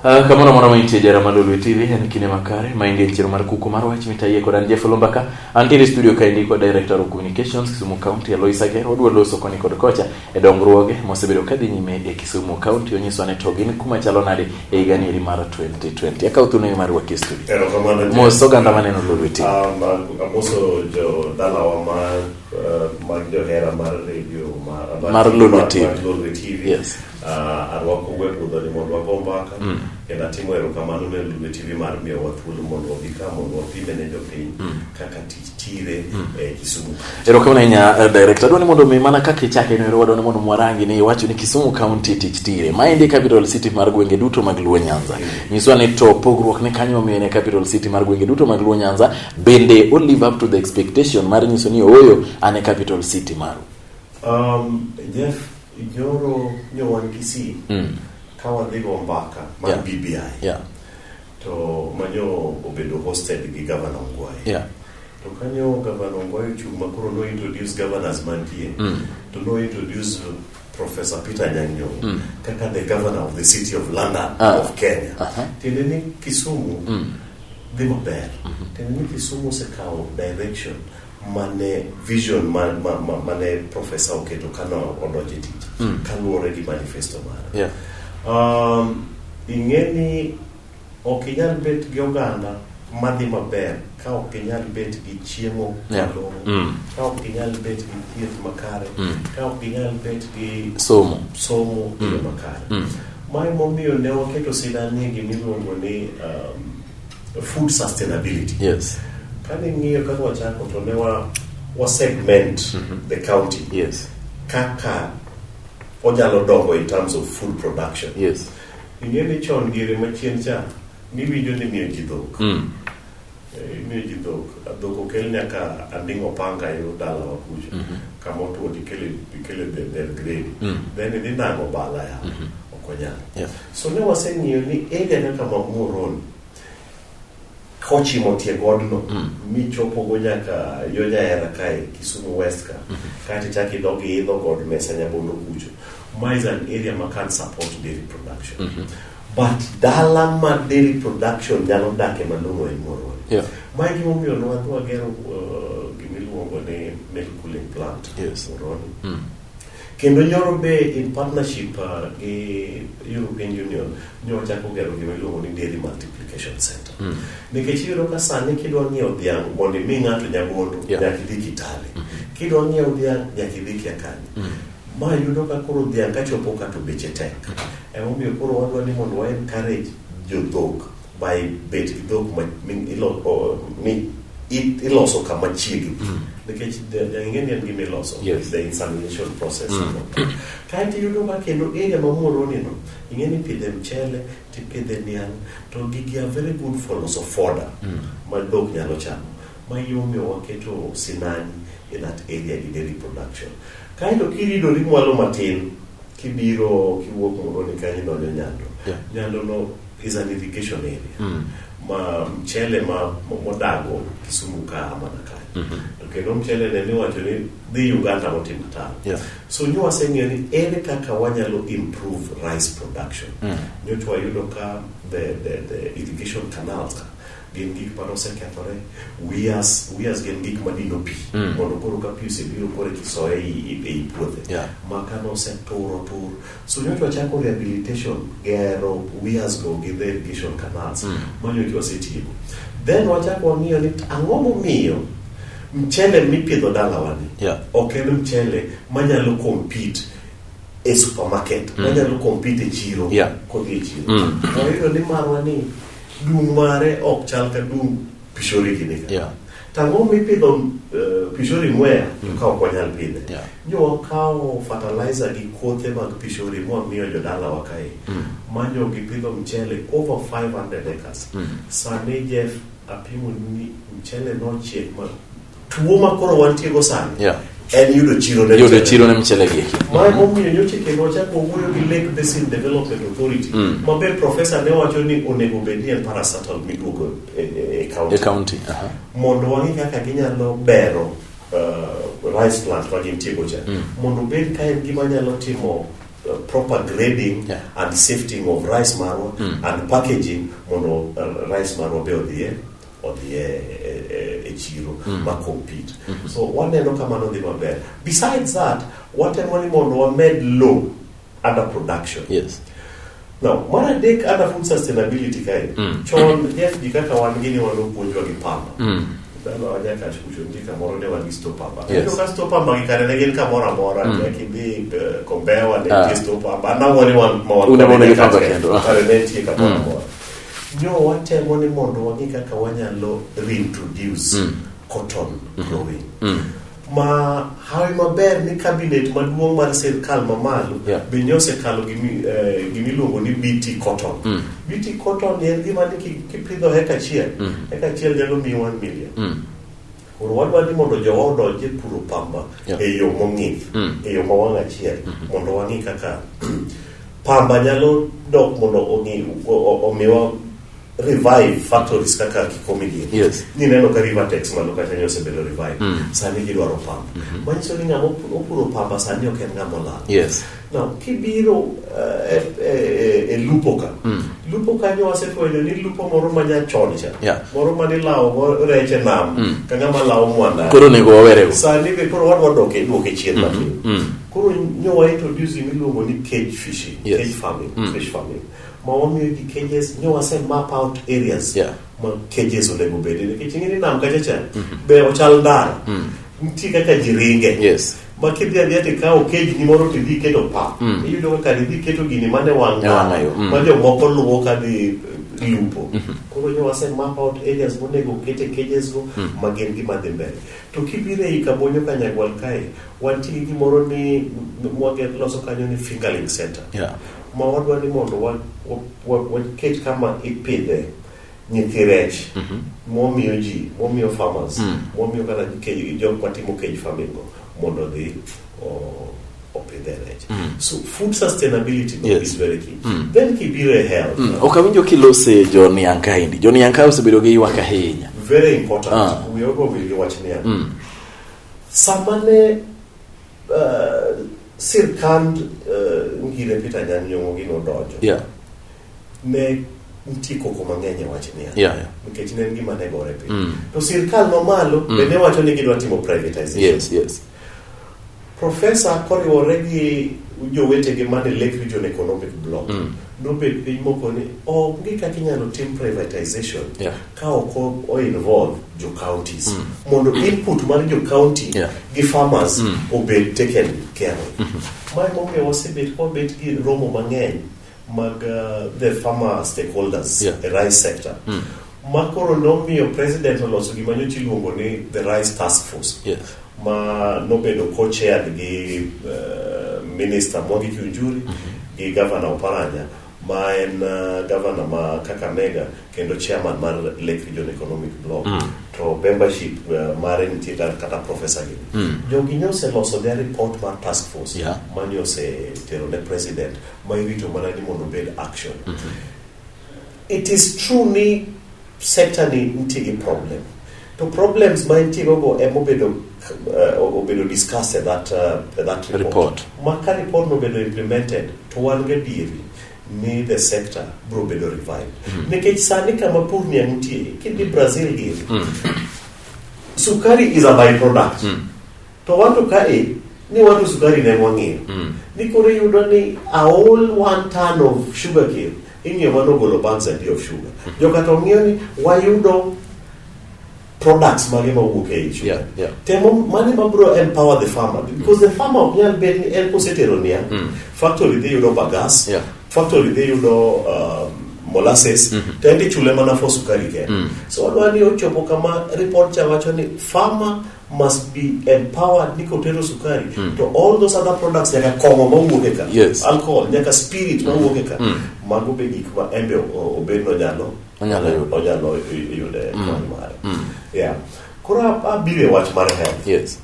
Kamano mwana maintie jara Malulu TV en kine makare mainge nchiro mar kuku mar wach mitaye kodan Jeff Lombaka antiere studio kaindi ko director of communications Kisumu County Alois Agero odwa loso koni kod kocha e dongruoge mosebedo kadhi nyime e Kisumu County onyiso ne to gin kuma chalo nade e higani mar 2020 akautune mar waki studio moso ganda maneno Lulu TV amoso jo dala wa mar jo hera mar radio mar Lulu TV yes arwako webu dhani mondo wagombaka ena timu erokamano ne Lulu TV mar miyo wathuolo mondo wabikamo wapime ne jopiny kaka tire Kisumu. Erokamano nya director dwani mondo mana kaka ichake no wadwani mondo mwarangi ni iwacho ni Kisumu County tire maendi capital city mar gwenge duto mag Luo Nyanza. Nyiswa ni to pogruok ne kanyo miyo ne capital city mar gwenge duto mag Luo Nyanza bende all live up to the expectation mar nyiso ni oyo ane capital city maru. Jeff Nyoro nyowan Kisii kawa dhigo mbaka mar BBI to manyo obedo hosted gi Governor Ongwae to kanyo Governor Ongwae chuma koro no introduce governors mantie to no introduce Professor Peter Nyang'nyong'o kaka the governor of the city of London of Kenya tende ni Kisumu dhi maber tende ni Kisumu se kao direction mane vision mane professor oketo kano odojiti kaluore gi manifesto mara ingeni okinyal bet gi oganda madhi maber ka okinyal bet gi chiemo malong'o ka okinyal bet gi thieth makare ka okinyal bet gi somo makare mai momiyo ne waketo sidani gi miluongo ni food sustainability kani ng'iyo kaka wachako to ne wa segment the county kaka ojalo dongo in terms of food production ingeni chon gire machien cha miwinjo ni miyo ji dhok dhok okel nyaka anding'o panga yo dala wa kucho kama otuo dikele del grade then idhi nango bala ya okonyal so ne waseng'iyo ni ega kaka Muhoroni kochimo tie godno mi chopo go nyaka yo Nyahera kae Kisumu West ka kati chaki dogi idho god Mesa Nyabondo kucho is an area ma can support dairy production but dala ma dairy production nyalo dake malongo e Muhoroni mai gi momiyo no wadwa gero gimiluongo ne milk cooling plant Muhoroni kendo Nyoro be in partnership gi European Union nyo chako gero gimiluongo ni dairy multiplication center nikech yudo ka sani kidwa ng'iewo dhiang' mondo mi ng'ato Nyabondo nyaka idhi Kitale kidwa ng'iewo dhiang' nyaka idhi Kiakani ma yudo ka koro dhiang' kachopo ka to beche tek emomiyo koro wadwa ni mondo wa encourage jodhok by bet gi dhok iloso kama chiegi nikech ingeni en gima iloso the insemination process kaiti yudo ka kendo area ma Muhoroni no ingeni pidhe mchele tipidhe niang' to gigi are very good for loso fodder ma dhok nyalo chamo ma yomiyo waketo sinani in that area in dairy production kaito kiridori mwalo matin kibiro kiwuok Muhoroni kanyo no Nyando no is an irrigation area ma mchele ma modago Kisumu ka amana kai kendo mchele ne wacho ni dhi Uganda motimata so nyo waseng'eyo ni ere kaka wanyalo improve rice production nyo to ayudo ka the irrigation canals gin gik parose kethore wias gin gik madino pi mondo koro ka pi osebiro kore kisoe i puothe makano se tur so nyo to chako rehabilitation gero wias go gi the irrigation canals manyo to wasetigo then wachako ng'iyo ni ang'o momiyo mchele mipidho dala wani ok en mchele manyalo compete e supermarket manyalo compete e chiro kodhi e chiro to ni marwa ni dung mare ok chal ka dung pishori ginika tango mipidho pishori mwea ka ok wanyal pidhe nyo kao fertilizer gi kothe mag pishori miyo jodala wakae manyo gipidho mchele over 500 acres sani Jeff apimo ni mchele no chiek ma tuo makoro wantiego sani en yudo chiro ne mchele gi mai momiyo nyoche kendo chako wuoyo gi Lake Basin Development Authority maber professor ne wacho ni onego bedie parastatal miduogo e county mondo wangi kaka ginyalo bero rice plant ma gintiego cha mondo bed ka en gima nyalo timo proper grading and sifting of rice marrow and packaging mono rice marrow be or the chiro ma compete. So one no kamano de maber. Besides that, what money mono made low under production. Yes. Now, mana dek under food sustainability kai. Chon Jeff dikaka wangini wanopunjwa gipama. Dano wajaka chukushundika morode wangisto pamba. Yes. Ndio kasto pamba kikanelegen kamora mora yakibi kombewa ne kisto pamba. Na woni una pamba kendo. Kareneti kamora mora. Nyo wate moni mondo wangika kawanyalo reintroduce cotton growing. Ma hawi maber ni cabinet maduong mar sirkal mamalo benyose kalo gimi luongo ni BT cotton. BT cotton en gima ni kipidho heka chiel nyalo mi 1 million. Koro wadwa ni mondo jowa odonje puro pamba e yo mong'ith, e yo mawang' achiel mondo wang'i kaka pamba nyalo dok mondo omiwa revive factories kaka Kikomigi. Yes. Ni neno ka Rivertex malo kata nyose bedo revive. Sani gidwaro pamba. Manyiso ni ngamo opuro pamba sani ok en ngamo lal. Yes. Now kibiro lupo ka. Lupo ka nyo asefwenyo ni lupo moro manya chon cha. Moro mani lao reche nam. Ka ngama lao mwanda. Koro nego wawere. Sani be koro wadwa doke chien matin. Koro nyo wa introduce miluongo ni cage fishing, cage farming, fish farming. Mawami di cages nyo wase map out areas ma cages olego bede ne kichingini nam kachacha be ochal ndara nti kaka jiringe ma kibia biate kao cage ni moro ti di keto pa iyudo ka di keto gini mane wanga ma jo moko luwo ka di lupo koro nyo wase map out areas monego kete cages go magen gi madhe mbele to kibire ikabonyo kanyagwal kai wanti gi moro ni mwage loso kanyo ni fingerling center ma wadwa ni mondo ket kama ipidhe nyithi rech momiyo farmers momiyo kana jok matimo cage farming mondo dhi opidhe rech. So food sustainability is very key. Then kibire health. Okawinjo kilose John Yankaindi. John Yankaindi osebedo gi ywak ahinya. Very important. We all go with watch near. Samane sirkand ngire pita nyanyongo gino dojo. Ne ntiko ko mang'eny wacho niya. Nikech ne gima ne gore piny. To sirkal mamalo bende wacho ni gidwa timo privatization. Yes. Professor koriwore gi jowetege mane Lake Region Economic Block nobed piny moko ni onge kaka inyalo tim privatization ka ok o involve jo counties mondo input mar jo county gi farmers obed taken care of. Mai moke wasebet ko bet gi romo mang'eny mag the farmer stakeholders the rice sector. Makoro nomiyo president oloso gima nyocha iluongo ni the rice task force. Ma nobedo co-chaired gi minister Mwangi Kiunjuri gi governor Oparanya ma en governor ma Kakamega kendo chairman mar Lake Region Economic Block to membership mare nitie kata professor gi jogi nyose loso their report mar task force ma nyose tero ne president ma irito mana ni mondo bed action. It is true ni sector ni nitie problem to problems ma nitie go obedo discussed at that report. Maka report no bedo implemented to one gadieri ni the sector bro bedo revived. Nekech sani kama pur ni nitie kidi Brazil giri. Sukari is a byproduct. To watu kae ni watu sukari ne mwangi. Ni kore yudo ni a whole 1 ton of sugar cane in your one golo bags of sugar. Jokato ng'iyo ni wayudo products magema uke sugar. Temo mani mabro empower the farmer because the farmer oknyal bed ni en poseteronia factory they yudo bagas factory they yudo molasses tendi chule mana for sukari ke. So wadwani ochopo kama report cha wacho ni farmer must be empowered niko tero sukari to all those other products yaka kongo mawuoke ka alcohol nyaka spirit mawuoke ka mago be gik ma embe obedno onyalo yude mare. Kora abire wach mar health.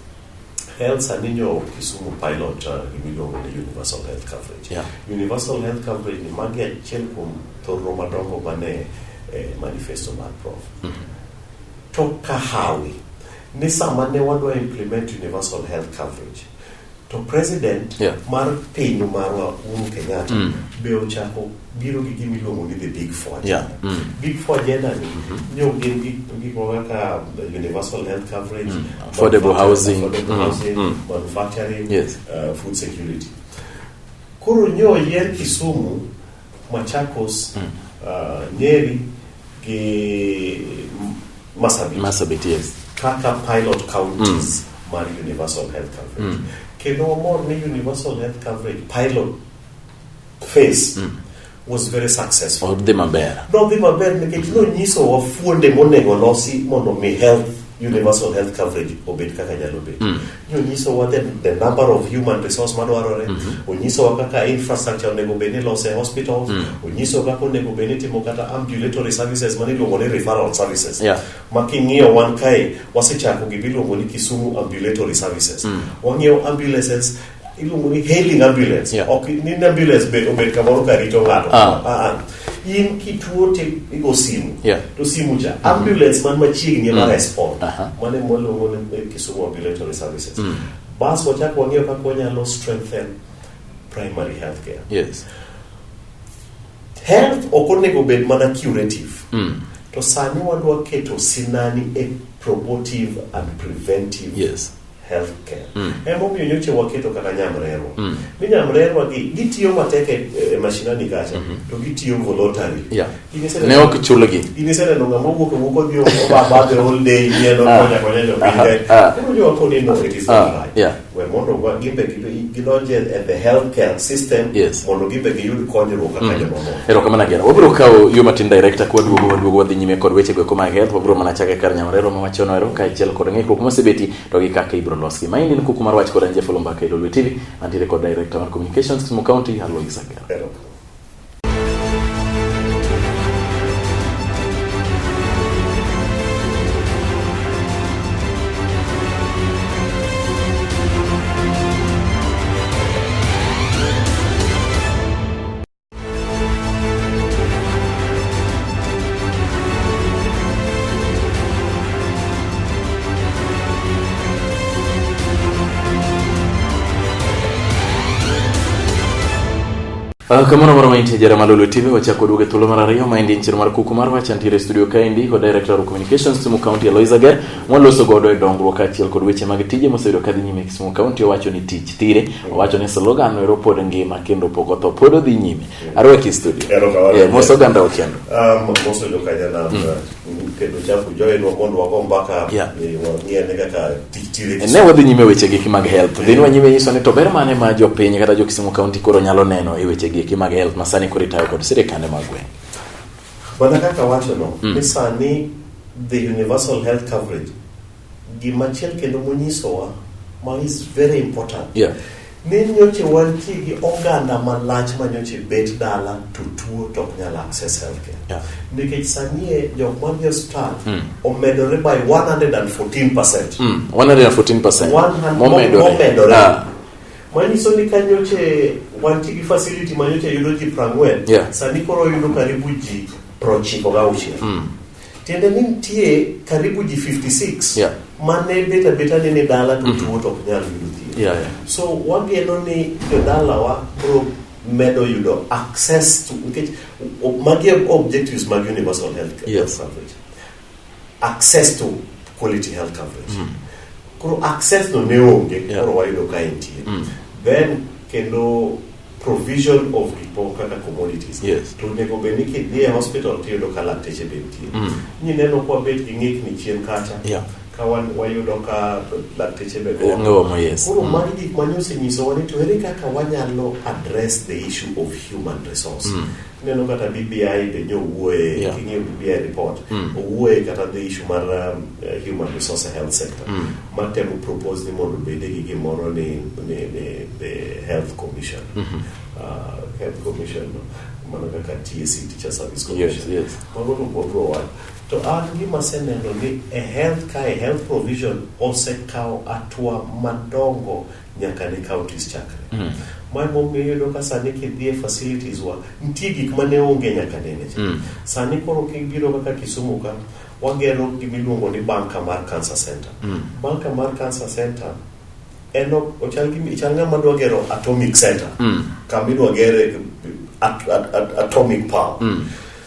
Health saninyo Kisumu pilot imiluongo ni universal health coverage. Universal health coverage ni magi achiel kuom thoro madongo mane manifesto mar Prof. To kahawi ni sama ne wadwa implement universal health coverage to president mar piny marwa Uhuru Kenyatta be ochako biro gi gimiluongo ni the big four big four agenda ni nyo gin gik kaka universal health coverage, affordable housing, manufacturing, food security. Koro nyo yer Kisumu, Machakos, Nyeri gi Masabit, kaka pilot counties mar universal health coverage. Kendo more ni universal health coverage pilot phase was very successful. Of them maber. No, them maber nikech no nyiso wa fuonde monego losi mondo mi universal health coverage obed kaka nyalo bet. No nyiso wa the number of human resource madwarore, onyiso wa kaka infrastructure onego bed ni lose hospitals, onyiso kaka onego bed ni timo kata ambulatory services mani luongo ni referral services. Making'iyo wan kae wasechako gi biluongo ni Kisumu ambulatory services. Wang'iyo ambulances iluongo ni hailing ambulance. Ok ni ambulance obed kamoro karito ng'ato. In kituo te igo simu. To simu cha ambulance man machiegni ema respond. Mane moluongo ni Kisumu ambulatory services. Bas wachako wang'iyo kaka wanyalo strengthen primary health care. Health okonego bed mana curative. To sani wadwa keto sinani e promotive and preventive healthcare. Emomiyo nyoche waketo kaka nyamrerwa. Mi nyamrerwa gitiyo matek e mashinani kacha, to gitiyo voluntary. Ne ok chulgi. Inisere no ngamo wuok dio ba the whole day yeno konya jo pinde. Koro jo akoni no it is right. We mondo wa gimbe gidonje at the healthcare system mondo gimbe giyud konyruok kaka jomono. Erokamano gera. Wabiro kawo yo matin director kwa duogo wadhi nyime kod weche go koma health. Wabiro mana chake kar nyamrero mawachono ero ka chiel kod ng'ikruok mosebeti to gi kaka ibro loski. Maindi ni kuku mar wach kod Jeff Lombaka Lolwe TV and record director of communications Kisumu County Alois Agera. Kamano mara mainte jara Lolwe TV wachako duoge thuolo mar ariyo maindi nchiro mar kuku mar wach antire studio kaendi kod director of communications Kisumu County Alois Agera mwaloso godo e dongruok achiel kod weche mag tije mosebedo kadhi nyime Kisumu County. Owacho ni tich thire, owacho ni slogan ero pod ngima kendo pogotho pod dhi nyime. Arwaki studio. Moso ganda okiendo. Moso do kanyana kendo chapu join mondo wako mbaka ni ene kaka tich thire. Ne wadhi nyime weche gi mag health. Dhin wanyime nyiso ni to ber mane ma jopiny kata jo Kisumu County koro nyalo neno e weche gi mag health masani kuri tayo kod sirikande magwe. Bana kaka wacho no, sani the universal health coverage gimachiel kendo monyisowa ma is very important. Ni nyoche wantie gi oganda malach ma nyoche bet dala to tuo tok nyala access healthcare. Nikech sani jok man hospital omedore by 114%. 114%. Momedore. Maniso ni kanyoche wantigi facility manyoche yudo ji 40. Sani koro yudo karibu ji 96. Tiende ni nitie karibu ji 56. Mane beta ni dala to tuo tok nyalo yudo. So wageno ni dala wa pro medo yudo access to magi objectives mag universal health coverage. Access to quality health coverage. Kuro access no neonge koro wayudo ka intie. Then kendo provision of people kaka commodities. To nego beni kidhi hospital to yudo ka lakteche bentie. Ni neno kwa bet gi ng'ik ni chien kacha. Kawan wayudo ka lakteche bego. Kuro magi gik manyose nyiso wani to ere kaka wanyalo address the issue of human resource. Neno kata BBI be nyo wuoye kingi BBI report wuoye kata the issue mar human resource health sector. Matemo propose ni mondo bede gi gimoro ni the health commission. Health commission mana kaka TSC teacher service commission. Mago to bodro to argi maseneno ni a health provision osekao atua madongo nyaka ne counties chakre. Mai momiyo yudo ka sani kidhie facilities wa nitie gik mane onge nyaka nene. Sani koro kibiro kaka Kisumu ka wagero gimiluongo ni banka mar cancer center. Banka mar cancer center ochal ng'ama dwa gero atomic center kama idwa gere atomic power.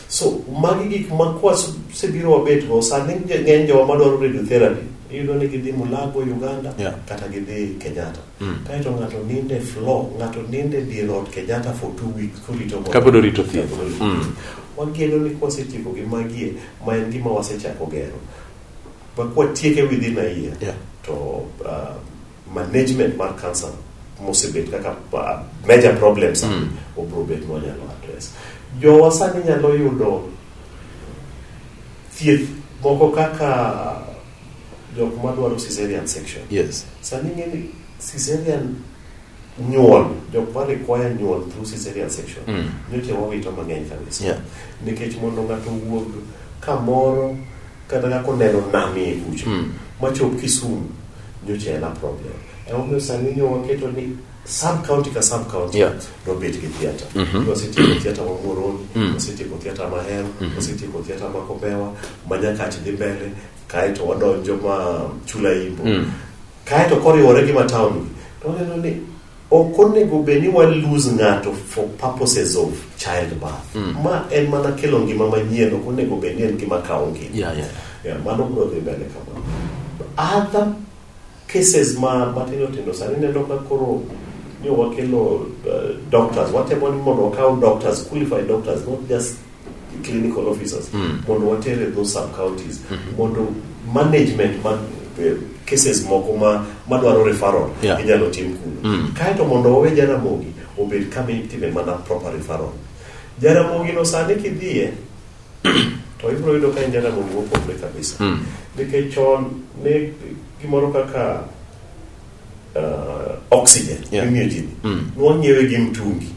So magi gik makwas sebiro wabet go sani ng'eny jowa madwaro radiotherapy iyudo ni gidhi Mulago Uganda kata gidhi Kenyatta. Kaito ng'ato ninde floor, ng'ato ninde dier ot Kenyatta for 2 weeks kurito kapodo rito thieth. Wageno ni kwasetieko gi magie ma en gima wasechako gero. Kwatieke within a year to management mar cancer mosebet kaka major problems obrobet mwanyalo address. Jowa sani nyalo yudo thieth moko kaka jok madwaro cesarean section. Sani ng'eni cesarean nyuol, jok ma require nyuol through cesarean section nyote wawito mang'eny kabisa. Nikech mondo ng'ato wuog kamoro kata kako neno nami e kucho machop Kisumu nyote ena problem. Omiyo sani waketo ni sub-county ka sub-county do bet gi theatre. Wasetieko theatre ma Muhoroni, wasetieko theatre ma Ahero, wasetieko theatre ma Kombewa, Manyakach dhi mbele, kaeto wadonjo ma Chula Imbo. Kaeto koriwore gi ma town. To neno ni okonego beni wa lose ng'ato for purposes of childbirth. Ma en mana kelo ngima manyien, okonego beni en gima kawo ngima. Mano bro dhi mbele kama. Other cases matino tindo sani neno ka koro ni wakelo doctors, whatever ni mondo wakaw doctors, qualified doctors, not just clinical officers, mondo watere those sub-counties, mondo management cases moko madwaro referral inyalo tim kuno. Kaeto mondo wawe Jaramogi obed kama itime mana proper referral. Jaramogi no sani kidhie to ibro yudo ka Jaramogi opogre kabisa. Nikech chon ne gimoro kaka oxygen imiyo ji nwang'iewe gi mtungi.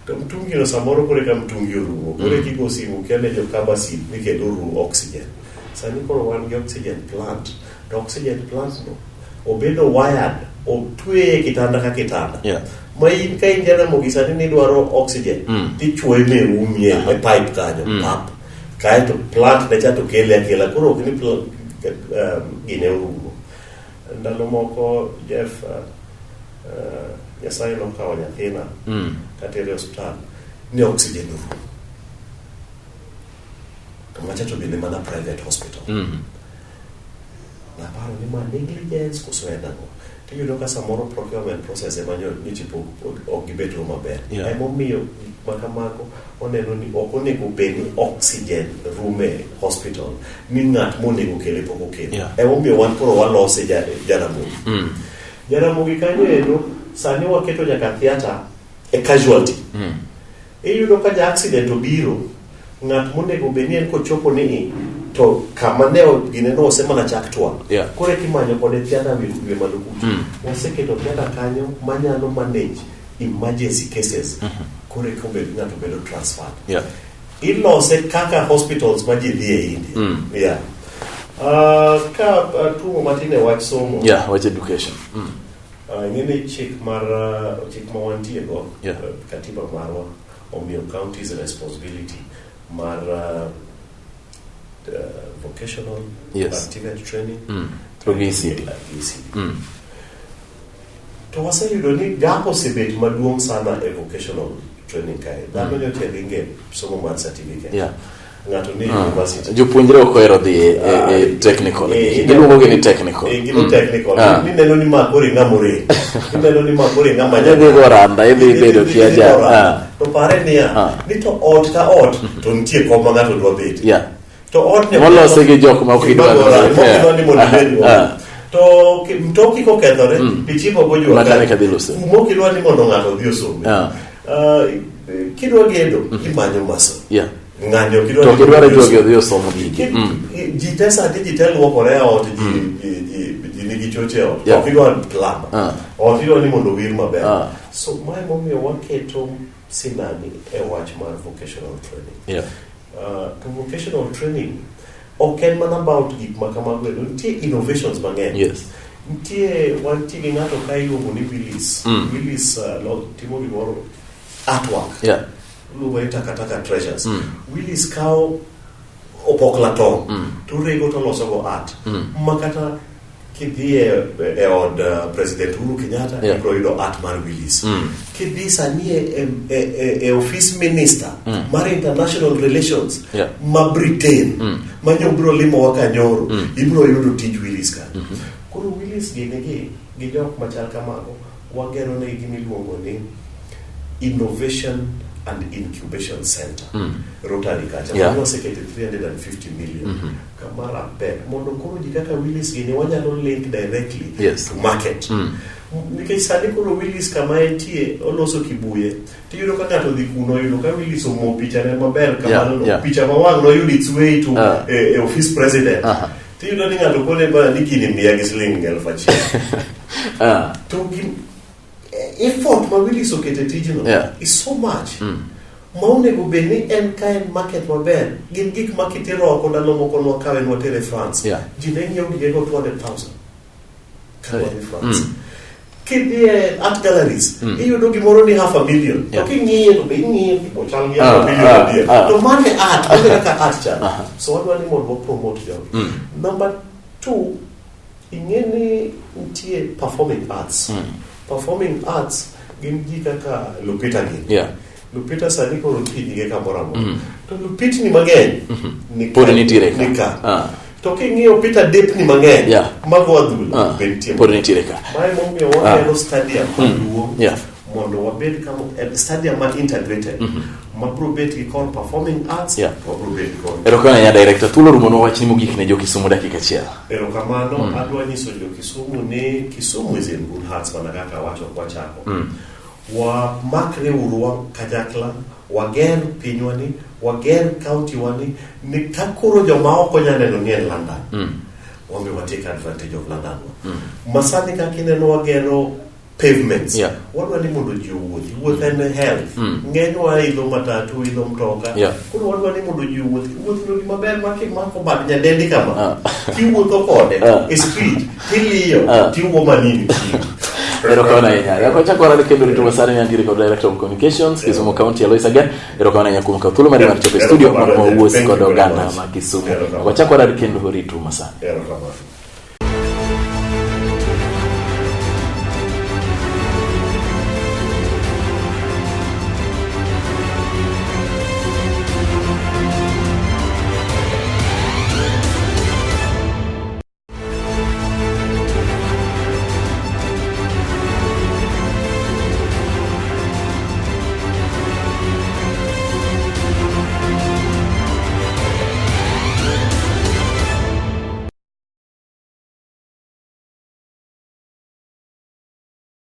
To mtungi no samoro kore ka mtungi orumo, kore kigo simu kene jo kabasi nikelo ru oxygen. Sani koro wan gi oxygen plant. To oxygen plant no obedo wired, otwe kitanda ka kitanda. Ma in ka Jaramogi sani ni dwaro oxygen tichwoe me umie e pipe kanyo pap. Kaeto plant ne chato kele akela koro ok ni gine orumo. Ndalo moko Jeff Nyasaye nokawo nyathina katere hospital ni oxygen orumo. To machacho bende mana private hospital. Na paro ni ma negligence kuswedano. Tiyudo ka samoro procurement process emanyo ni tipo ogibetro maber. Emomiyo makamako oneno ni okonego beni oxygen room e hospital ni ng'at monego kele poko kele. Emomiyo wan koro walose Jaramogi. Jaramogi kanyo endo sani waketo nyaka theatre e casualty. Iyudo ka ja accident obiro, ng'at monego beni en kochopo ni to kama ne gineno osemana chak twa. Kore kimanyo kode theatre wiye malukuchu. Waseketo theatre kanyo manyalo manage emergency cases. Kore kombe ng'ato bedo transferred. Ilose kaka hospitals maji dhie India. Ka tumo matine wach somo. Wach education. Ngene chik ma wantie go katiba marwa omiyo counties responsibility mar vocational activity training progressive. To waseyudo ni gapo sebet maduong' sana e vocational training kae. Dhano nyote ringe somo mar certificate. Ng'ato ni university. Jopuonjre ok ohero dhi e technical. Giluongo gi ni technical. Gino technical. Ni neno ni makore ng'amore. Ni neno ni makore ng'ama ja. Ni goranda idhi bedo kiaja. To pare ni to ot ka ot to nitie koma ng'ato dwa bet. To ot ne molose gi jok ma ok idwa. To mtoki kokethore dichipo go jwa. Makanika dhi loso. Mokidwa ni mondo ng'ato dhi osome. Kidwa gedo imanyo maso. Ng'anyo kidwaro jogi odhi osomo gigi. Jitesa digital wokore ot ji nigi choche ot. Kidwa plumber. Kidwa ni mondo wir maber. So my mommy waketo sinani e wach mar vocational training. To vocational training okay mana about gik makamago ntie innovations mang'eny. Ntie wanti gi ng'ato ka iluongo ni Willis. Willis timo gimoro artwork. Luwa takataka treasures. Willis kao opokla tong. To rego to loso go art. Makata kidhi e od President Uhuru Kenyatta ibro yudo art mar Willis. Kidhi sani e office minister mar international relations ma Britain manyo bro limo wakanyoro ibro yudo tij Willis ka. Koro Willis gi jok machal kamago wagero ne gimiluongo ni Innovation and Incubation Center. Rotary Kacha. We was seconded 350 million. Kamara bet. Mondo koro jikaka Willis gini wanyalo link directly to market. Nikech sani koro Willis kama etie oloso Kibuye. Ti yudo kaka to dikuno yudo ka Willis omo picha ne maber kama picha mawang no yudo its way to office president. Ti yudo ni ngato kone ba nikini miya gisling elfachi. To effort ma Willis okete tijno is so much. Maonego beni en kaen market maber gin gik makitero oko ndalo moko no kawe no tere France. Jine nyiew gigego 200,000. Kawe France. Kidie art galleries. Iyudo gimoro ni 500,000. To kingiye to bingiye bochal ngiye million. To mane art, onge ka art cha. So wadwa ni mondo promote them. Number 2, ingeni ntie performing arts. Performing arts gin kaka Lupita gin. Lupita sani koro kidhi kamoro amora. To Lupita ni mang'eny. Pod nitiere ka. To king'iyo Peter Depp ni mang'eny. Mago adhula bentie. Pod nitiere ka. Mae momiyo wagero stadium maduong'. Mondo wabed kama stadium ma integrated. Mabro bet gi kon performing arts. Mabro bet gi kon. Erokamano ya director thuolo rumo no wachni mogik ne jo Kisumu dakika achiel. Erokamano adwa nyiso jo Kisumu ni Kisumu is in good hearts mana kaka wacho kwa chako. Wa makre uruwa kajakla wager pinywani wager county wani ni kakoro joma oko nyaneno ni London. Wambe wa take advantage of London. Masani kakineno wagero pavements. Wadwa ni mondo ji wuoth and health. Ng'eny wa ilo matatu ilo mtoka. Koro wadwa ni mondo ji wuoth no maber mako bad nyadendi kama. Ti wuotho kode e street tiliyo ti uwo manini. Erokamano ahinya. Yakochako rado kendo rito masani nyandiri kod Director of Communications Kisumu County Alois Ager. Erokamano ahinya kuom thuolo mari mar chopo e studio mar mawuosi kod oganda ma Kisumu. Yakochako rado kendo rito masani.